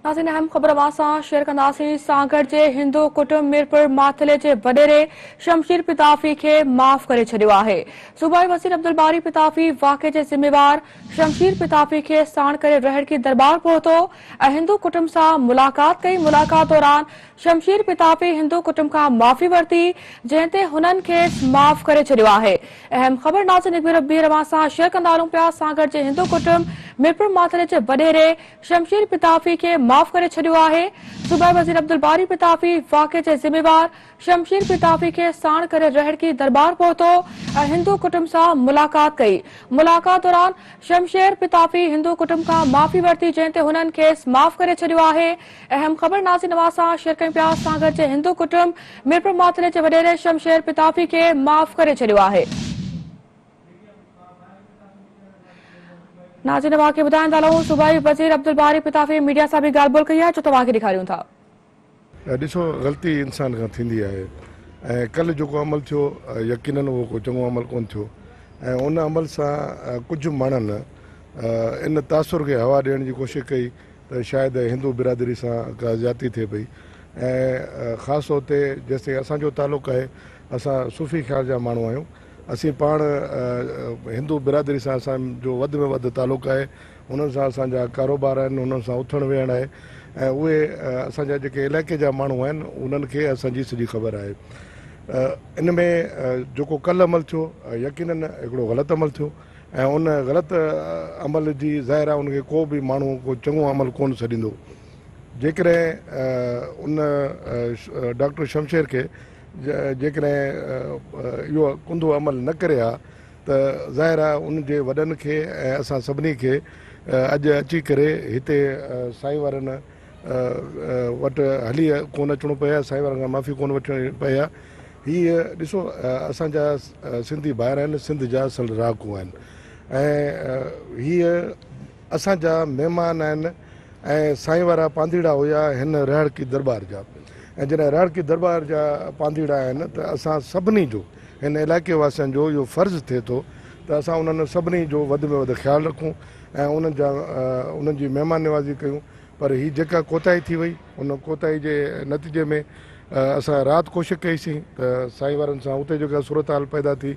नाज़रीन अहम ख़बर वासा शेयर कंदासीं सागर जे हिंदू कुटुंब मीरपुर माथिले जे वडेरे शमशीर पिताफ़ी खे माफ़ करे छॾियो आहे। सूबाई वज़ीर अब्दुल बारी पिताफ़ी वाक़े जे ज़िम्मेवार शमशीर पिताफ़ी खे साण करे रहड़की दरबार पहुतो ऐं हिंदू कुटुंब सां मुलाक़ात कई। मुलाक़ात दौरान शमशीर पिताफ़ी हिंदू कुटुंब खां माफ़ी वरिती, जंहिं ते हुननि खे माफ़ करे छॾियो आहे। अहम ख़बर नाज़रीन ॿी रवां सां शेयर कंदा हलूं पिया। सागर जे हिंदू कुटुंब मीरपुर माथिले जे वडेरे शमशीर पिताफ़ी खे माफ़ करे छॾियो आहे। सूबाई वज़ीर अब्दुल बारी पिताफ़ी वाक़े जे ज़िम्मेवार शमशीर पिताफ़ी खे साण करे रहड़की दरबार पहुतो ऐं हिंदू कुटुंब सां मुलाक़ात कई। मुलाक़ात दौरान शमशीर पिताफ़ी हिंदू कुटुंब खां माफ़ी वरिती, जंहिं ते हुननि खेसि माफ़ करे छॾियो आहे। अहम ख़बर नाज़रीन नवाज़ सां शेयर कयूं पिया। सागर जे हिंदू कुटुंब मीरपुर माथिले जे वडेरे शमशीर पिताफ़ी खे माफ़ करे छॾियो आहे। नाज़रीन वाक़े ॿुधाईंदा हलूं, सूबाई वज़ीर अब्दुल बारी पिताफ़ी मीडिया सां बि ॻाल्हि ॿोल कई आहे, जो तव्हांखे ॾेखारियूं था। ॾिसो, ग़लती इंसान खां थींदी आहे ऐं कल्ह जेको अमल थियो यकीनन उहो को चङो अमल कोन थियो ऐं उन अमल सां कुझु माण्हुनि इन तासुर खे हवा ॾियण जी कोशिशि कई त शायदि हिंदू बिरादरी सां का ज़्यादती थिए पई ऐं ख़ासि तौर ते जेसिताईं असांजो तालुक़ु आहे, असां सूफ़ी ख़्याल जा माण्हू आहियूं। असीं पाण हिंदू बिरादरी सां असांजो वधि में वधि तालुक़ु आहे। उन्हनि सां असांजा कारोबार आहिनि, उन्हनि सां उथणु वेहणु आहे ऐं उहे असांजा जेके इलाइक़े जा माण्हू आहिनि उन्हनि खे असांजी सॼी ख़बर आहे। इन में जेको कल्ह अमल थियो यकीनन हिकिड़ो ग़लति अमल थियो ऐं उन ग़लति अमल जी ज़ाहिर आहे उनखे को बि माण्हू को चङो अमल कोन छॾींदो। जेकॾहिं उन डॉक्टर शमशेर खे जेकॾहिं इहो कुंदो अमल न करे हा त ज़ाहिर आहे उनजे वॾनि खे ऐं असां सभिनी खे अॼु अची करे हिते साईं वारनि वटि हली कोन अचिणो पए हा, साईं वारनि खां माफ़ी कोन वठणी पए हा। हीअ ॾिसो, असांजा सिंधी भाइर आहिनि, सिंध जा असल रहाकू आहिनि ऐं हीअ असांजा महिमान आहिनि ऐं साईं वारा पांधीड़ा हुया हिन रहड़की दरबार जा ऐं जॾहिं रहड़की दरबार जा पांधीड़ा आहिनि त असां सभिनी जो हिन इलाइक़े वासियुनि जो इहो फ़र्ज़ु थिए थो त असां उन्हनि सभिनी जो वधि में वधि ख़्यालु रखूं ऐं उन्हनि जी महिमान नवाज़ी कयूं। पर हीअ जेका कोताही थी वई, उन कोताही जे नतीजे में असां राति कोशिशि कईसीं त साईं वारनि सां उते जेका सूरत हाल पैदा थी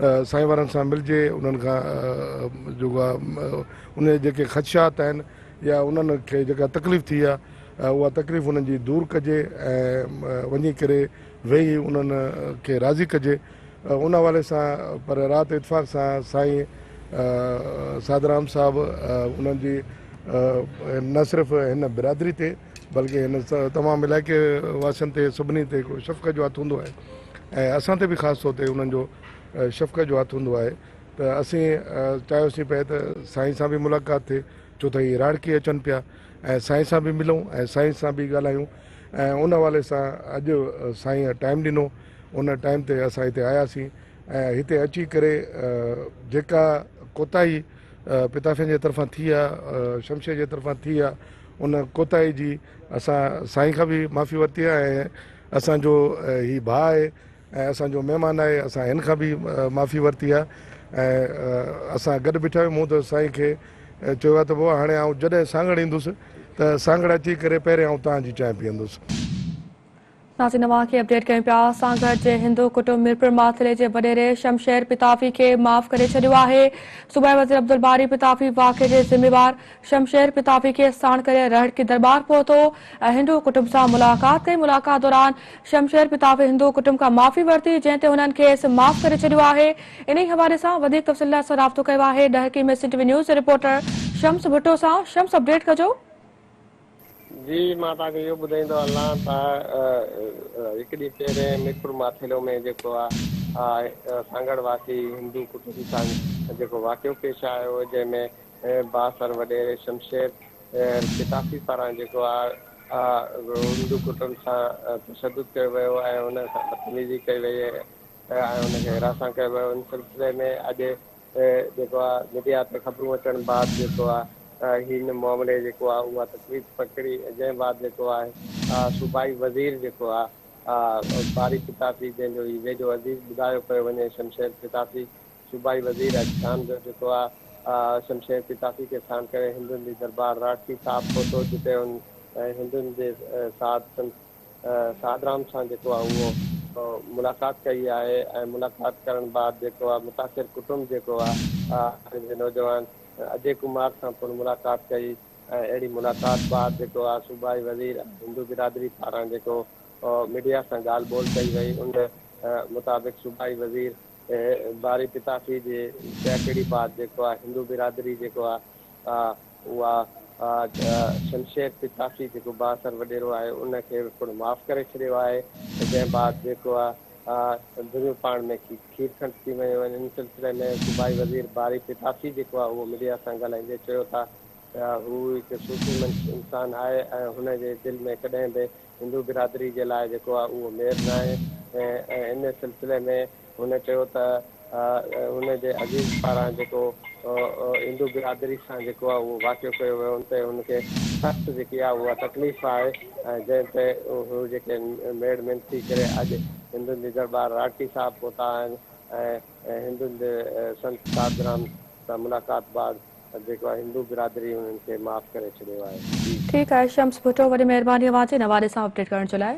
साईं वारनि सां मिलिजे, उन्हनि खां जेको आहे उन जेके ख़दशात आहिनि या उन्हनि खे जेका तकलीफ़ थी आहे उहा तकलीफ़ उन्हनि जी दूरि कजे ऐं वञी करे वेही उन्हनि खे राज़ी कजे उन हवाले सां। पर राति इतफ़ाक़ सां साईं सादराम साहिबु उन्हनि जी न सिर्फ़ु हिन बिरादरी ते बल्कि हिन तमामु इलाइक़े वासियुनि ते सभिनी ते हिकिड़ो शफ़क़त जो हथु हूंदो आहे ऐं असां ते बि ख़ासि तौर ते उन्हनि जो शफ़क़त जो हथु हूंदो आहे। त असीं चाहियोसीं पिए त साईं सां बि मुलाक़ात थिए, छो त हीअ राड़की अचनि पिया ऐं साईं सां बि मिलूं ऐं साईं सां बि ॻाल्हायूं ऐं उन हवाले सां अॼु साईं टाइम ॾिनो, उन टाइम ते असां हिते आयासीं ऐं हिते अची करे जेका कोताही पिताफ़ियुनि जे तरफ़ां थी आहे, शमशेर जे तरफ़ां थी आहे, उन कोताही जी असां साईं खां बि माफ़ी वरिती आहे ऐं असांजो हीउ भाउ आहे ऐं असांजो महिमान आहे, असां हिन खां बि माफ़ी वरिती आहे ऐं असां गॾु बीठा आहियूं। त साईं खे चयो आहे त पोइ हाणे आउं जॾहिं सांगड़ ईंदुसि त सांगड़ अची करे पहिरियों आउं तव्हांजी चांहि पीअंदुसि। नाज़रीन नवांखे अपडेट कयूं पिया। सागर जे हिंदू कुटुंब मीरपुर माथिले जे वडेरे शमशेर पिताफ़ी खे माफ़ करे छॾियो आहे। सूबाई वज़ीर अब्दुल बारी पिताफ़ी वाक़े जे ज़िम्मेवार शमशेर पिताफ़ी खे साण करे रहड़की दरबार पहुतो ऐं हिंदू कुटुंब सां मुलाक़ात कई। मुलाक़ात दौरान शमशेर पिताफ़ी हिंदू कुटुंब खां माफ़ी वरिती, जंहिं ते हुननि खेसि माफ़ करे छॾियो आहे। इन हवाले सां वधीक तफ़सील सां राब्तो कयो आहे ॾहकी में city news reporter Shams Bhutto सां। शम्स, अपडेट कजो। जी, मां तव्हांखे इहो ॿुधाईंदो हलां त हिकु ॾींहुं पहिरें मीरपुर माथिलो में जेको आहे सांगड़ वासी हिंदू कुटुंब सां जेको वाक़ियो पेश आयो, जंहिंमें बासर वॾेरे शमशेर पिताफ़ी पारां जेको आहे हिंदू कुटुंब सां तशदुद कयो वियो ऐं उन सां बदतमीज़ी कई वई ऐं उनखे हिरासत कयो वियो। इन सिलसिले में अॼु जेको आहे मीडिया ते ख़बरूं अचण बाद जेको आहे हिन मामले जेको आहे उहा तकलीफ़ पकड़ी, जंहिं बाद जेको आहे सूबाई वज़ीर जेको आहे बारी पिताफ़ी जंहिंजो ही वेझो अज़ीज़ ॿुधायो पियो वञे शमशेर पिताफ़ी, सूबाई वज़ीर अॼु शाम जो जेको आहे शमशेर पिताफ़ी खे साण करे हिंदुनि जी दरबार राड़की साहिब पहुतो, जिते हिंदुनि जे सादराम सां जेको आहे उहो मुलाक़ात कई आहे ऐं मुलाक़ात करण बाद जेको आहे मुतासिर कुटुंब जेको आहे नौजवान अजय कुमार सां पिणु मुलाक़ात कई ऐं अहिड़ी मुलाक़ात बाद जेको आहे सूबाई वज़ीर हिंदू बिरादरी पारां जेको मीडिया सां ॻाल्हि ॿोल कई वई उन मुताबिक़ सूबाई वज़ीर बारी पिताफ़ी जे चहकड़ी बाद जेको आहे हिंदू बिरादरी जेको आहे उहा शमशेर पिताफ़ी जेको बासर वॾेरो आहे उनखे पिणु माफ़ु करे छॾियो आहे जंहिं बाद जेको आहे दुनिया पाण में खीर खंड थी वियूं आहिनि इन सिलसिले में सूबाई वज़ीर बारी पिताफ़ी जेको आहे उहो मीडिया सां ॻाल्हाईंदे चयो था हू हिकु सूफ़ी इंसानु आहे ऐं हुनजे दिलि में कॾहिं बि हिंदू बिरादरी जे लाइ जेको आहे उहो मेर न आहे ऐं इन सिलसिले में हुन चयो त हुनजे अज़ीज़ पारां जेको हिंदू बिरादरी सां जेको आहे उहो वाक़ियो कयो वियो हुन ते हुनखे सख़्तु जेकी आहे उहा तकलीफ़ आहे ऐं जंहिं ते हू जेके मेड़ मिन थी करे अॼु हिंदुनि जे दरबार राठी साहिबु पहुता आहिनि ऐं हिंदुनि जे संत सादराम सां मुलाक़ात बाद जेको आहे हिंदू बिरादरी हुननि खे माफ़ु करे छॾियो आहे। ठीकु आहे शम्स भुट्टो, वॾी महिरबानी अवां जे नवाज़े सां अपडेट करण जे लाइ।